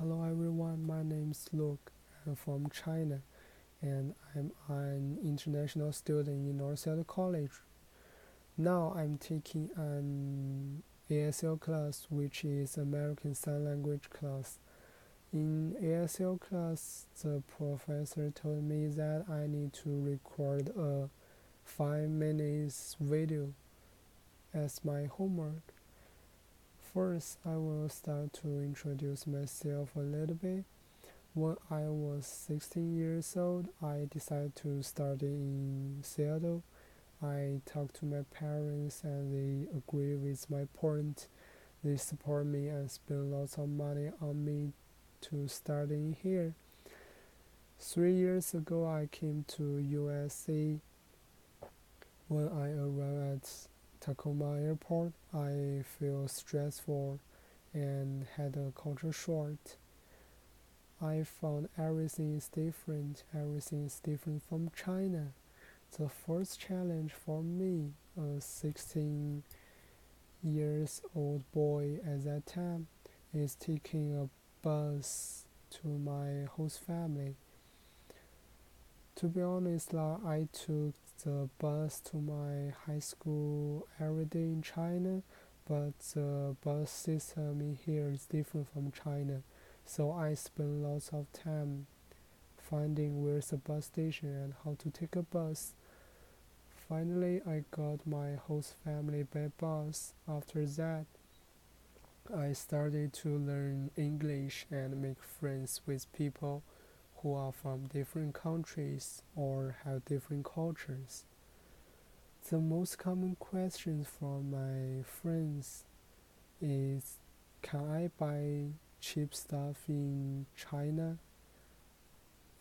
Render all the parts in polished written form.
Hello everyone, my name is Luke. I'm from China and I'm an international student in Northside College. Now I'm taking an ASL class, which is American Sign Language class. In ASL class, the professor told me that I need to record a 5 minutes video as my homework. First, I will start to introduce myself a little bit. When I was 16 years old, I decided to study in Seattle. I talked to my parents and they agree with my point. They support me and spend lots of money on me to study here. 3 years ago, I came to USA. When I arrived at Tacoma Airport, I felt stressful and had a culture shock. I found everything is different from China. The first challenge for me, a 16 years old boy at that time, is taking a bus to my host family. To be honest, I took the bus to my high school every day in China, but the bus system in here is different from China. So I spent lots of time finding where's the bus station and how to take a bus. Finally, I got my host family by bus. After that, I started to learn English and make friends with people who are from different countries or have different cultures. The most common questions from my friends is, can I buy cheap stuff in China?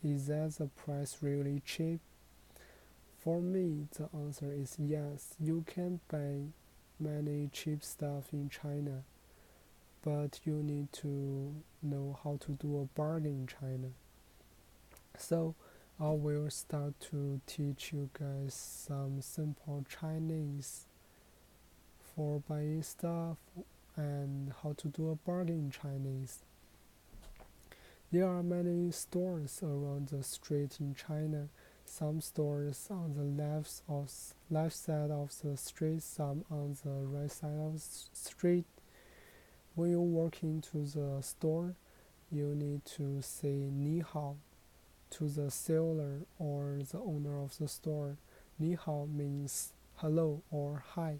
Is that the price really cheap? For me, the answer is yes, you can buy many cheap stuff in China, but you need to know how to do a bargain in China. So, I will start to teach you guys some simple Chinese for buying stuff and how to do a bargain in Chinese. There are many stores around the street in China. Some stores on the left side of the street, some on the right side of the street. When you walk into the store, you need to say ni hao to the seller or the owner of the store. Ni hao means hello or hi.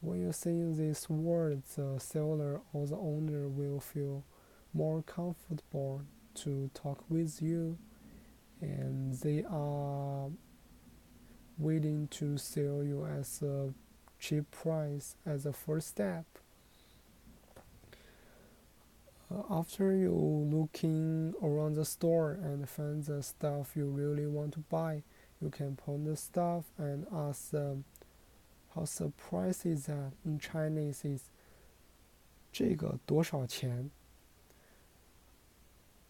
When you say this word, the seller or the owner will feel more comfortable to talk with you, and they are willing to sell you as a cheap price as a first step. After you looking around the store and find the stuff you really want to buy, you can point the stuff and ask them how the price is that. In Chinese is 这个多少钱?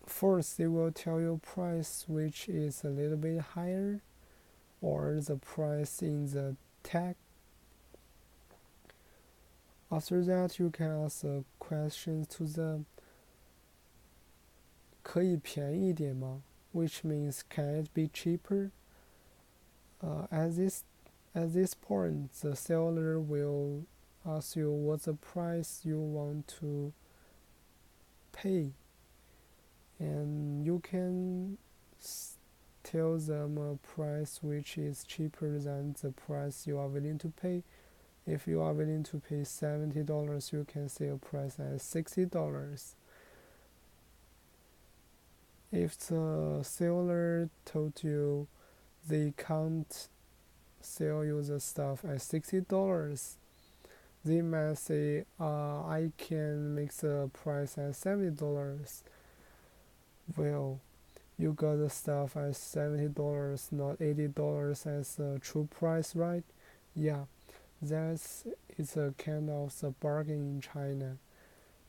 First, they will tell you price which is a little bit higher, or the price in the tag. After that, you can ask a question to them. 可以便宜一点吗? Which means, can it be cheaper? At this point, the seller will ask you what's the price you want to pay, and you can tell them a price which is cheaper than the price you are willing to pay. If you are willing to pay $70, you can say a price at $60. If the seller told you they can't sell you the stuff at $60, they might say, I can make the price at $70. Well, you got the stuff at $70, not $80 as the true price, right? Yeah, that's it's a kind of the bargain in China.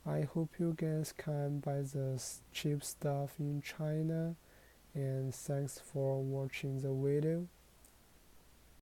I hope you guys can buy the cheap stuff in China, and thanks for watching the video.